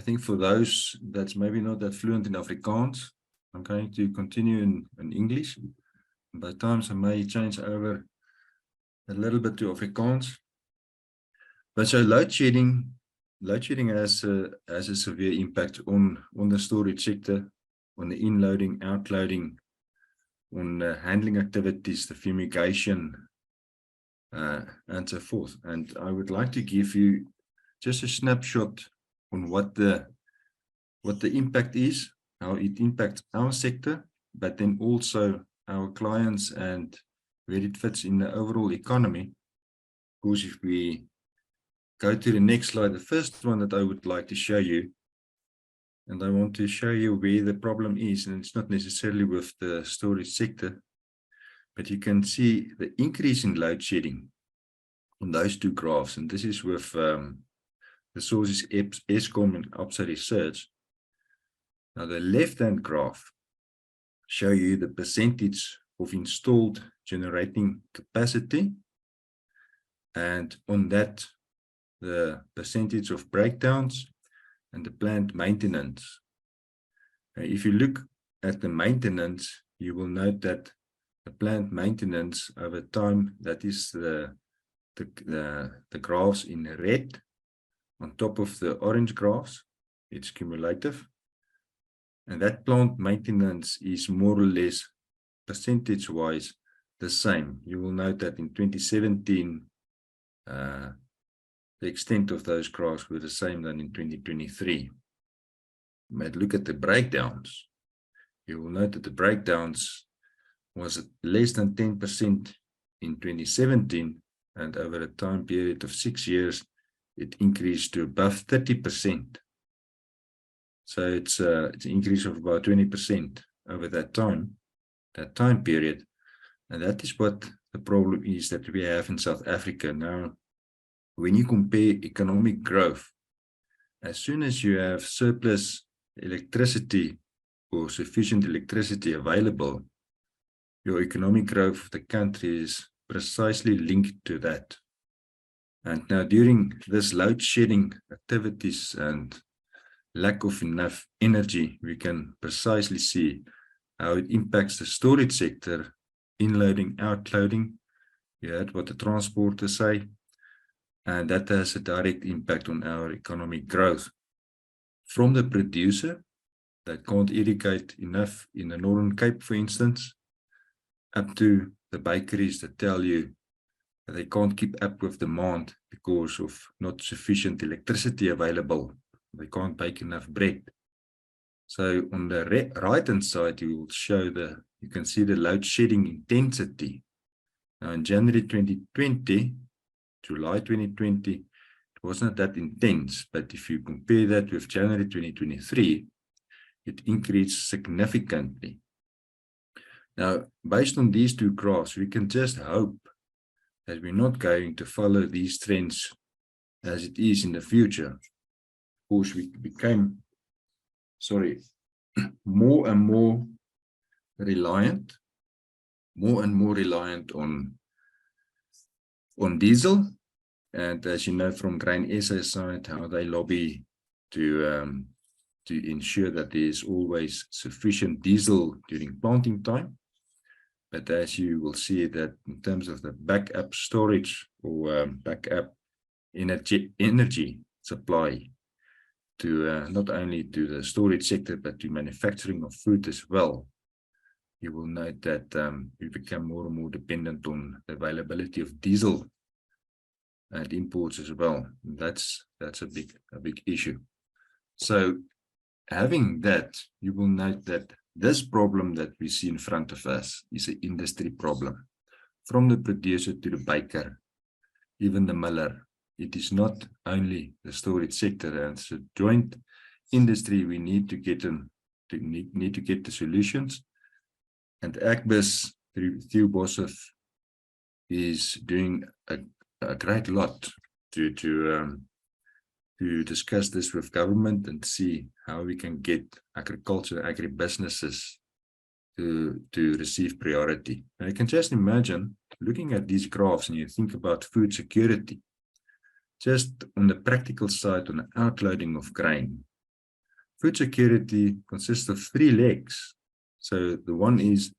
think for those that's maybe not that fluent in Afrikaans, I'm going to continue in English. By times I may change over a little bit to Afrikaans. But so load shedding has a severe impact on the storage sector, on the inloading, outloading, on handling activities, the fumigation, and so forth. And I would like to give you just a snapshot on what the impact is, how it impacts our sector, but then also our clients and where it fits in the overall economy. Of course, if we go to the next slide, the first one that I would like to show you, and I want to show you where the problem is, and it's not necessarily with the storage sector, but you can see the increase in load shedding on those two graphs, and this is with the sources Eskom and Absa Research. Now the left-hand graph show you the percentage of installed generating capacity, and on that the percentage of breakdowns and the plant maintenance. If you look at the maintenance, you will note that the plant maintenance over time, that is the graphs in red on top of the orange graphs, it's cumulative. And that plant maintenance is more or less percentage-wise the same. You will note that in 2017, the extent of those graphs were the same than in 2023. But look at the breakdowns. You will note that the breakdowns was less than 10% in 2017, and over a time period of 6 years, it increased to above 30%. So it's an increase of about 20% over that time period. And that is what the problem is that we have in South Africa now. When you compare economic growth, as soon as you have surplus electricity or sufficient electricity available, your economic growth of the country is precisely linked to that. And now during this load shedding activities and lack of enough energy, we can precisely see how it impacts the storage sector, inloading, outloading. You heard what the transporters say. And that has a direct impact on our economic growth. From the producer that can't irrigate enough in the Northern Cape, for instance, up to the bakeries that tell you that they can't keep up with demand because of not sufficient electricity available. They can't bake enough bread. So on the right-hand side, you will show you can see the load shedding intensity. Now in January 2020, July 2020, it wasn't that intense, but if you compare that with January 2023, it increased significantly. Now, based on these two graphs, we can just hope that we're not going to follow these trends as it is in the future. Of course, we became, more and more reliant on diesel. And as you know from Grain SA side, how they lobby to ensure that there is always sufficient diesel during planting time. But as you will see that in terms of the backup storage or backup energy supply to not only to the storage sector, but to manufacturing of food as well, you will note that we become more and more dependent on the availability of diesel and imports as well. That's a big issue. So having that, you will note that this problem that we see in front of us is an industry problem. From the producer to the baker, even the miller, it is not only the storage sector, and it's a joint industry. We need to get the solutions. And Agbiz through GOSA is doing a great lot to discuss this with government and see how we can get agriculture, agribusinesses to receive priority. And you can just imagine looking at these graphs and you think about food security. Just on the practical side, on the outloading of grain, food security consists of 3 legs. So the one is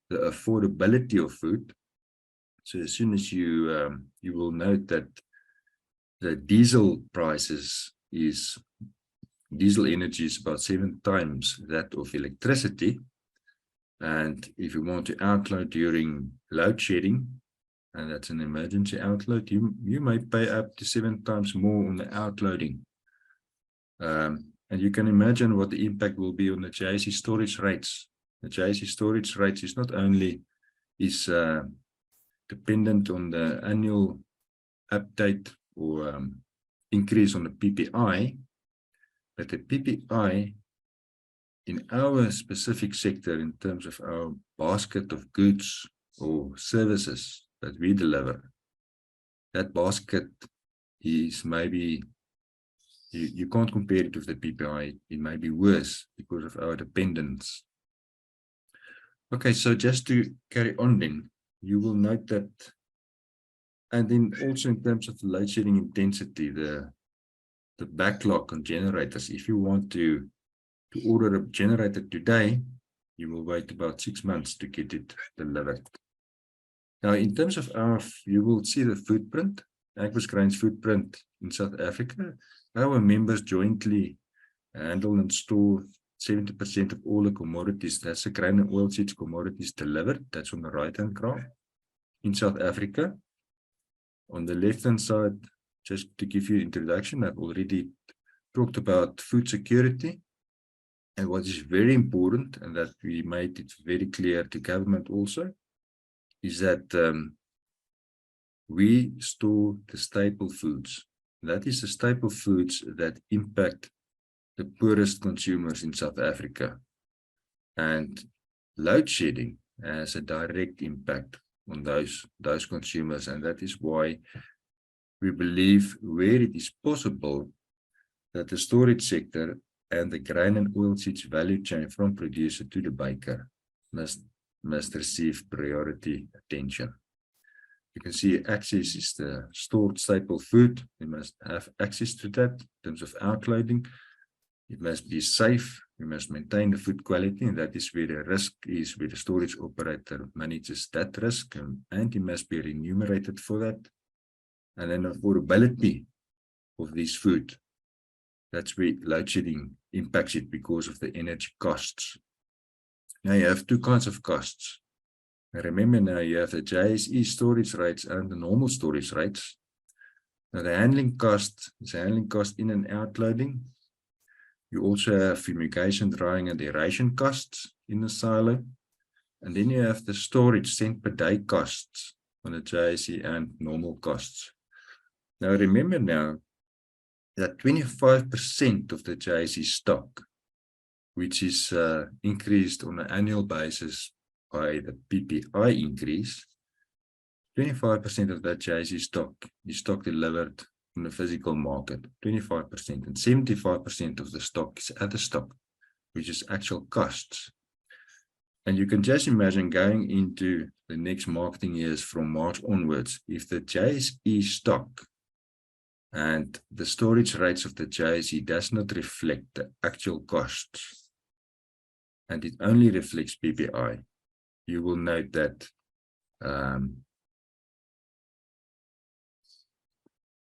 the affordability of food. So as soon as you will note that the diesel prices is, diesel energy is about 7 times that of electricity. And if you want to outload during load shedding, and that's an emergency outload, you may pay up to 7 times more on the outloading. And you can imagine what the impact will be on the JSE storage rates. The JSE storage rates is not only dependent on the annual update or increase on the PPI, but the PPI in our specific sector, in terms of our basket of goods or services that we deliver, that basket is maybe, you can't compare it with the PPI. It may be worse because of our dependence. Okay, so just to carry on then, you will note that, and then also in terms of the load shedding intensity, the backlog on generators. If you want to order a generator today, you will wait about 6 months to get it delivered. Now, in terms of you will see the footprint, Agbiz Grain's footprint in South Africa. Our members jointly handle and store 70% of all the commodities. That's the grain and oilseeds commodities delivered. That's on the right-hand graph in South Africa. On the left-hand side, just to give you an introduction, I've already talked about food security. And what is very important, and that we made it very clear to government also, is that we store the staple foods. That is the staple foods that impact the poorest consumers in South Africa. And load shedding has a direct impact on those consumers. And that is why we believe, where it is possible, that the storage sector and the grain and oilseeds value chain from producer to the baker must receive priority attention. You can see access is the stored staple food. We must have access to that in terms of outloading. It must be safe. We must maintain the food quality, and that is where the risk is, where the storage operator manages that risk, and he must be remunerated for that. And then affordability of this food. That's where load shedding impacts it because of the energy costs. Now you have 2 kinds of costs. And remember, now you have the JSE storage rates and the normal storage rates. Now the handling cost is handling cost in and out loading. You also have fumigation, drying, and aeration costs in the silo. And then you have the storage cent per day costs on the JSE and normal costs. Now remember now that 25% of the JSE stock, which is increased on an annual basis by the PPI increase, 25% of that JSE stock is stock delivered in the physical market, 25%, and 75% of the stock is other stock, which is actual costs. And you can just imagine going into the next marketing years from March onwards, if the JSE stock and the storage rates of the JSE does not reflect the actual costs, and it only reflects PPI, you will note that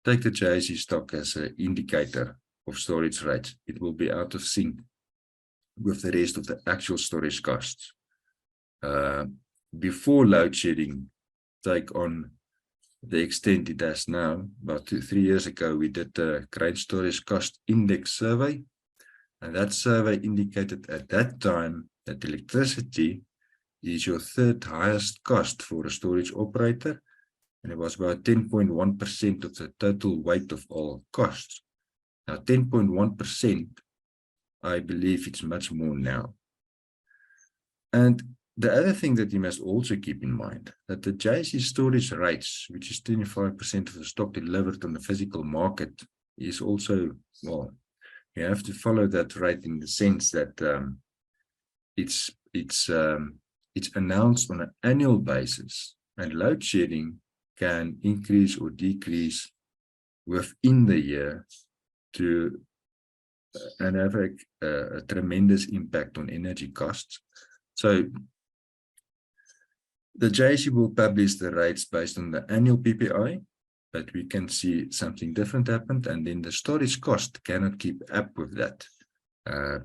take the JSE stock as an indicator of storage rates. It will be out of sync with the rest of the actual storage costs. Before load shedding take on the extent it has now, about 2-3 years ago, we did the grain storage cost index survey. And that survey indicated at that time that electricity is your 3rd highest cost for a storage operator. And it was about 10.1% of the total weight of all costs. Now, 10.1%, I believe it's much more now. And the other thing that you must also keep in mind, that the JSE storage rates, which is 25% of the stock delivered on the physical market, is also, well, you have to follow that rate in the sense that it's announced on an annual basis, and load shedding can increase or decrease within the year to and have a tremendous impact on energy costs. So the JSE will publish the rates based on the annual PPI, but we can see something different happened, and then the storage cost cannot keep up with that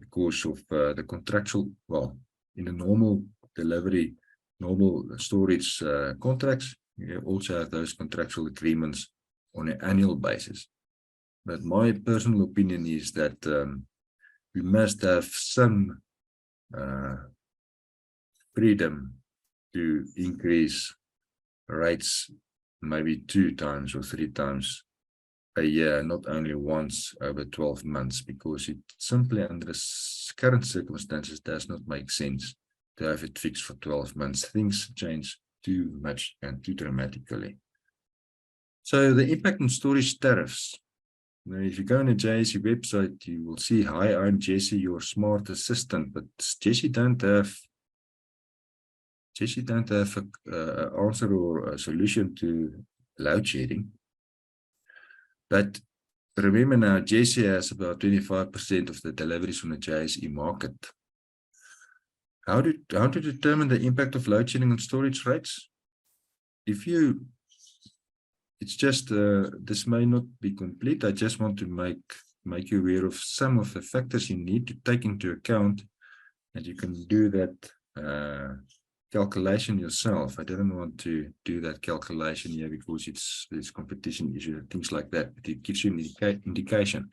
because of the contractual, well, in a normal delivery, normal storage contracts, you also have those contractual agreements on an annual basis. But my personal opinion is that we must have some freedom to increase rates maybe 2 times or 3 times a year, not only once over 12 months, because it simply under the current circumstances does not make sense to have it fixed for 12 months. Things change too much and too dramatically. So the impact on storage tariffs. Now, if you go on the JSE website, you will see, hi, I'm Jesse, your smart assistant, but Jesse don't have an answer or a solution to load shedding. But remember now, Jesse has about 25% of the deliveries on the JSE market. How to determine the impact of load shedding on storage rates? It's just, this may not be complete. I just want to make you aware of some of the factors you need to take into account, and you can do that calculation yourself. I didn't want to do that calculation here because it's competition issue and things like that, but it gives you an indication.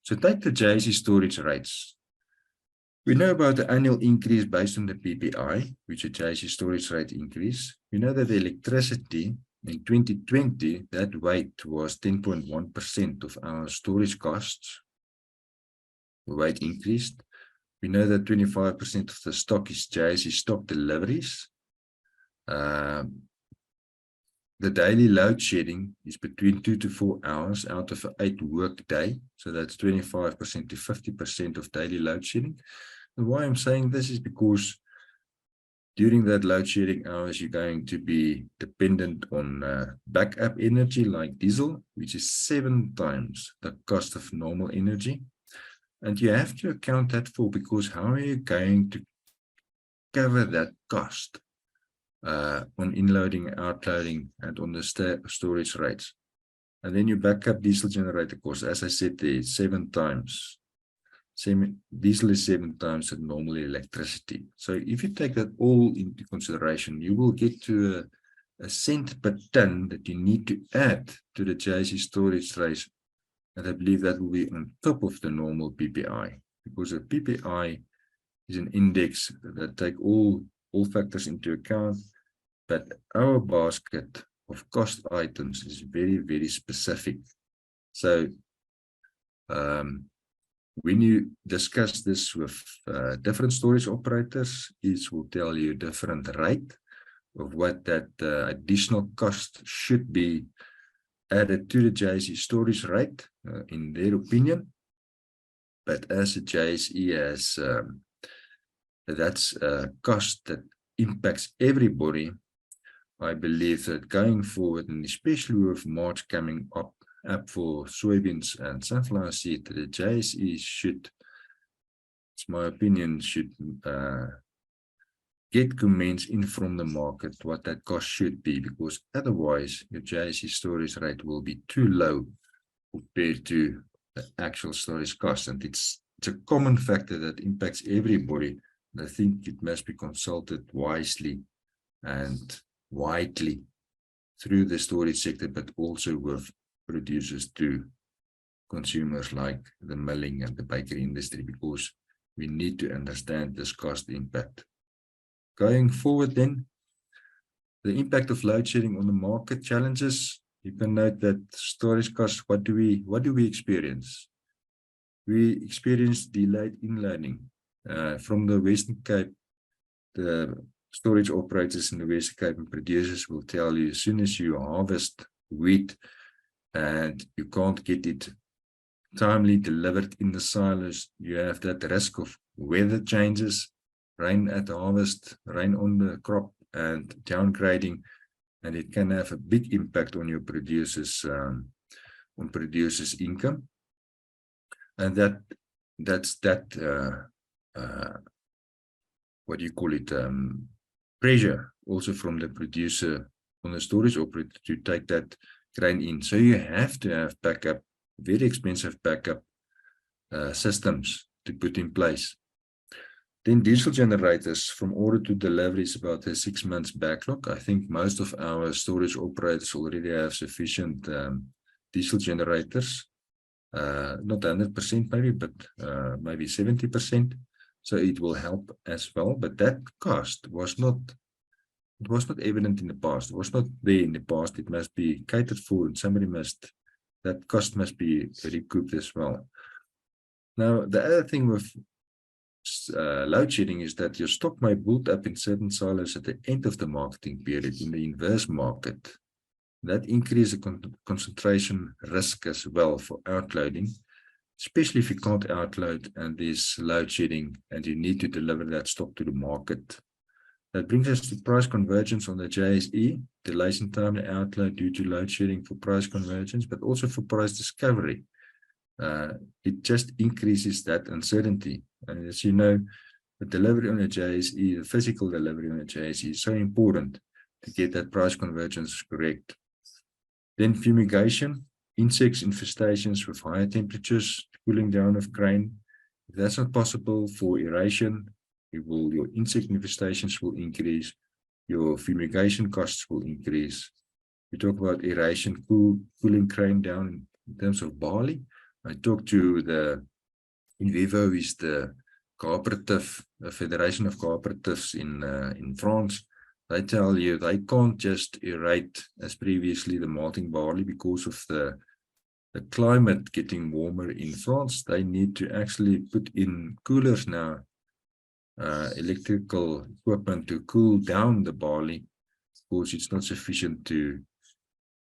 So take the JSE storage rates. We know about the annual increase based on the PPI, which is JSE storage rate increase. We know that the electricity in 2020, that weight was 10.1% of our storage costs. The weight increased. We know that 25% of the stock is JSE stock deliveries. The daily load shedding is between 2 to 4 hours out of an 8 work day. So that's 25% to 50% of daily load shedding. And why I'm saying this is because during that load shedding hours, you're going to be dependent on backup energy like diesel, which is 7 times the cost of normal energy. And you have to account that for, because how are you going to cover that cost on inloading, outloading, and on the storage rates? And then you backup diesel generator cost. As I said, there 7 times. Diesel is 7 times the normal electricity. So if you take that all into consideration, you will get to a cent per ton that you need to add to the JSE storage rates. And I believe that will be on top of the normal PPI, because a PPI is an index that take all factors into account. But our basket of cost items is very, very specific. So when you discuss this with different storage operators, each will tell you a different rate of what that additional cost should be added to the JSE storage rate, in their opinion. But as a JSE has, that's a cost that impacts everybody. I believe that going forward, and especially with March coming up for soybeans and sunflower seed, the JSE should, it's my opinion, should get comments in from the market what that cost should be, because otherwise your JSE storage rate will be too low compared to the actual storage cost. And it's a common factor that impacts everybody. And I think it must be consulted wisely and widely through the storage sector, but also with producers to consumers like the milling and the bakery industry, because we need to understand this cost impact. Going forward then, the impact of load shedding on the market challenges. You can note that storage costs, what do we experience? We experience delayed inloading from the Western Cape. The storage operators in the Western Cape and producers will tell you, as soon as you harvest wheat and you can't get it timely delivered in the silos, you have that risk of weather changes, rain at harvest, rain on the crop, and downgrading, and it can have a big impact on your producers' income. And that that's that what do you call it, pressure also from the producer on the storage operator to take that grain in. So you have to have backup, very expensive backup systems to put in place. Then diesel generators from order to delivery is about a 6 months backlog. I think most of our storage operators already have sufficient diesel generators. Not 100% maybe, but maybe 70%. So it will help as well. But that cost was not, it was not evident in the past. It was not there in the past. It must be catered for, and somebody must, that cost must be recouped as well. Now, the other thing with load shedding is that your stock may build up in certain silos at the end of the marketing period in the inverse market. That increases the concentration risk as well for outloading, especially if you can't outload and there's load shedding and you need to deliver that stock to the market. That brings us to price convergence on the JSE, delays in timely outload due to load shedding for price convergence, but also for price discovery. It just increases that uncertainty. And as you know, the delivery on the JSE, the physical delivery on the JSE is so important to get that price convergence correct. Then fumigation, insects infestations with higher temperatures, cooling down of grain. If that's not possible for aeration, your insect infestations will increase, your fumigation costs will increase. We talk about aeration, cooling grain down in terms of barley. I talked to the Invivo, who is the cooperative, the Federation of Cooperatives in France. They tell you they can't just aerate as previously the malting barley because of the climate getting warmer in France. They need to actually put in coolers now, electrical equipment to cool down the barley, because it's not sufficient to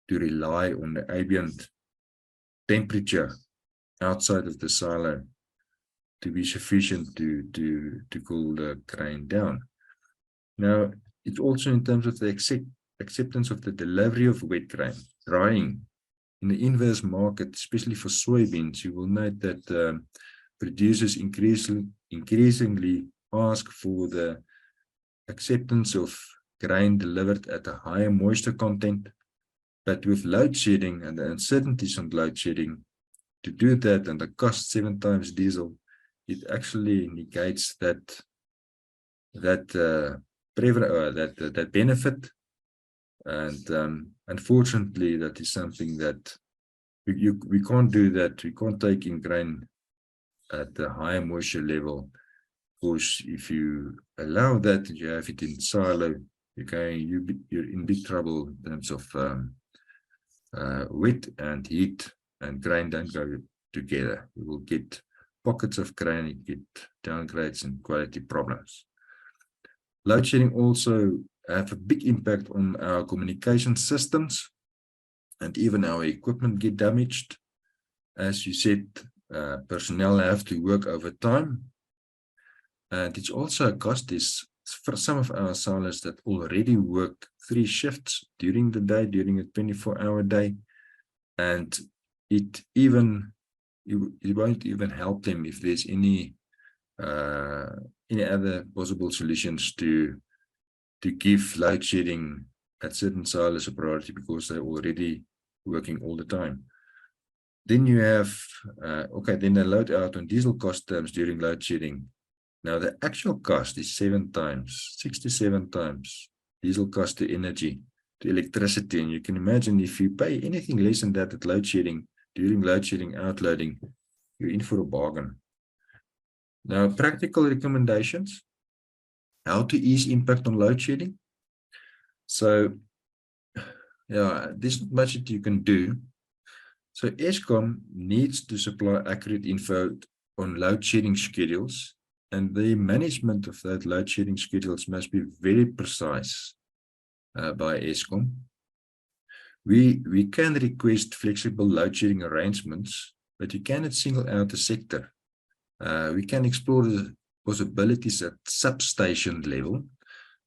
rely on the ambient temperature outside of the silo to be sufficient to cool the grain down. Now, it's also in terms of the acceptance of the delivery of wet grain, drying. In the inverse market, especially for soybeans, you will note that producers increasingly ask for the acceptance of grain delivered at a higher moisture content. But with load shedding and the uncertainties on load shedding, to do that and the cost 7 times diesel, it actually negates that benefit. And unfortunately, that is something that we can't do that. We can't take in grain at the higher moisture level, because if you allow that, you have it in silo, you're in big trouble in terms of wet and heat, and grain don't go together. You will get pockets of grain, you get downgrades and quality problems. Load shedding also have a big impact on our communication systems, and even our equipment get damaged. As you said, personnel have to work overtime, and it's also a cost. Is for some of our silos that already work 3 shifts during the day, during a 24-hour day, and it won't even help them if there's any other possible solutions to give load shedding at certain silos a priority, because they're already working all the time. Then you have then the load out on diesel cost terms during load shedding. Now the actual cost is 7 times, 6 to 7 times diesel cost to energy, to electricity. And you can imagine if you pay anything less than that at load shedding, during load shedding, outloading, you're in for a bargain. Now, practical recommendations, how to ease impact on load shedding. So, yeah, there's not much that you can do. So Eskom needs to supply accurate info on load shedding schedules, and the management of that load shedding schedules must be very precise by Eskom. We can request flexible load shedding arrangements, but you cannot single out a sector. We can explore the possibilities at substation level,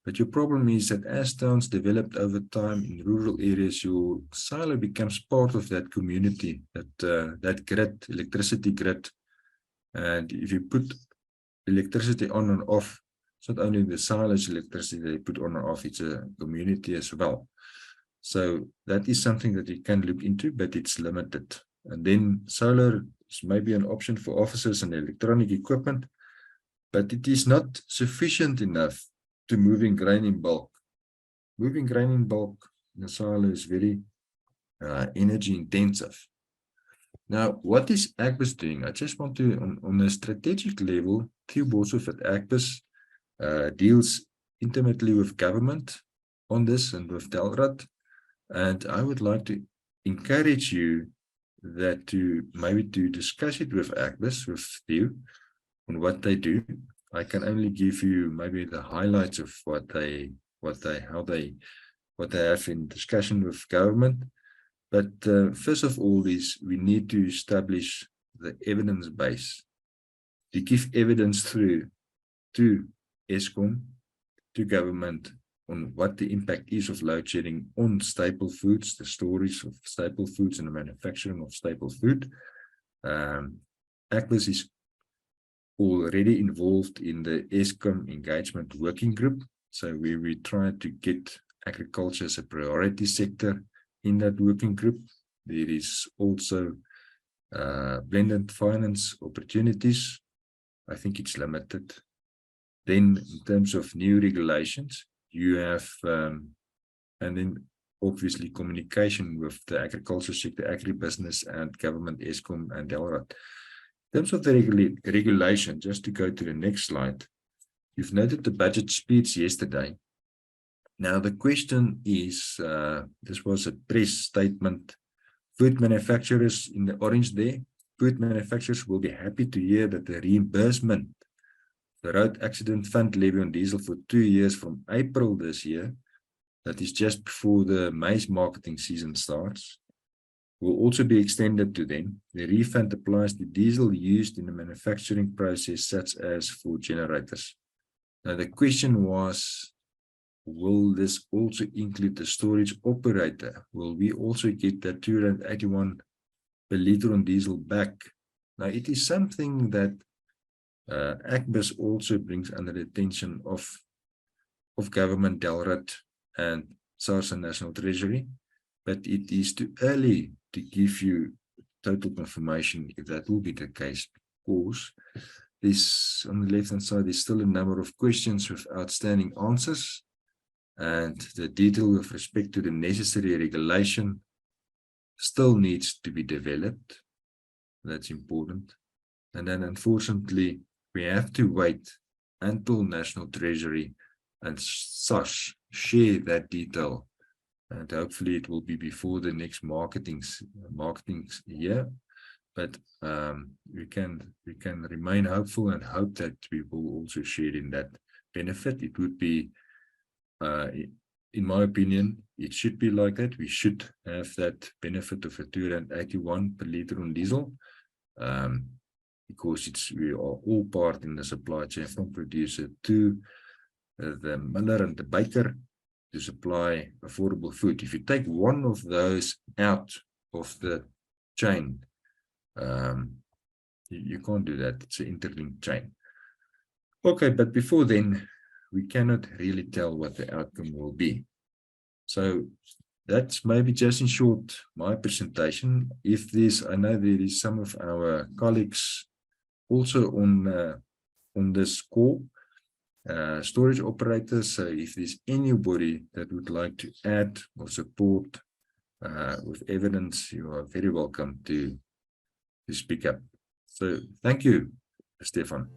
but your problem is that as towns developed over time in rural areas, your silo becomes part of that community, that grid, electricity grid, And if you put electricity on and off, it's not only the silage electricity they put on and off, it's a community as well. So that is something that you can look into, but it's limited. And then solar is maybe an option for offices and electronic equipment, but it is not sufficient enough to moving grain in bulk. Moving grain in bulk in the silo is very energy intensive. Now, what is Agbiz doing? I just want to, on a strategic level, Theo Boshoff at Agbiz deals intimately with government on this and with Delrad. And I would like to encourage you that to maybe to discuss it with Agbiz, with Theo, on what they do. I can only give you maybe the highlights of what they have in discussion with government. But first of all is we need to establish the evidence base, to give evidence through to Eskom, to government, on what the impact is of load shedding on staple foods, the storage of staple foods and the manufacturing of staple food. Agbiz is already involved in the Eskom engagement working group. So we try to get agriculture as a priority sector in that working group. There is also blended finance opportunities. I think it's limited. Then in terms of new regulations, you have, and then obviously communication with the agriculture sector, agribusiness and government, Eskom and Delrad. In terms of the regulation, just to go to the next slide, you've noted the budget speech yesterday. Now, the question is, this was a press statement. Food manufacturers in the orange there, food manufacturers will be happy to hear that the reimbursement, the road accident fund levy on diesel for 2 years from April this year, that is just before the maize marketing season starts, will also be extended to them. The refund applies to diesel used in the manufacturing process, such as for generators. Now, the question was, will this also include the storage operator? Will we also get that 281 per litre on diesel back? Now, it is something that Agbiz also brings under the attention of government, Delrad, and SARS and National Treasury, but it is too early to give you total confirmation if that will be the case, because this, on the left-hand side, there's still a number of questions with outstanding answers, and the detail with respect to the necessary regulation still needs to be developed. That's important. And then, unfortunately, we have to wait until National Treasury and SARS share that detail, and hopefully it will be before the next marketing year. But we can remain hopeful and hope that we will also share in that benefit. It would be, in my opinion, it should be like that. We should have that benefit of a 281 per litre on diesel, because we are all part in the supply chain, from producer to the miller and the baker, to supply affordable food. If you take one of those out of the chain, you can't do that. It's an interlinked chain. Okay, but before then, we cannot really tell what the outcome will be. So that's maybe just in short my presentation. If this, I know there is some of our colleagues also on this call, storage operators. So if there's anybody that would like to add or support with evidence, you are very welcome to speak up. So thank you, Stefan.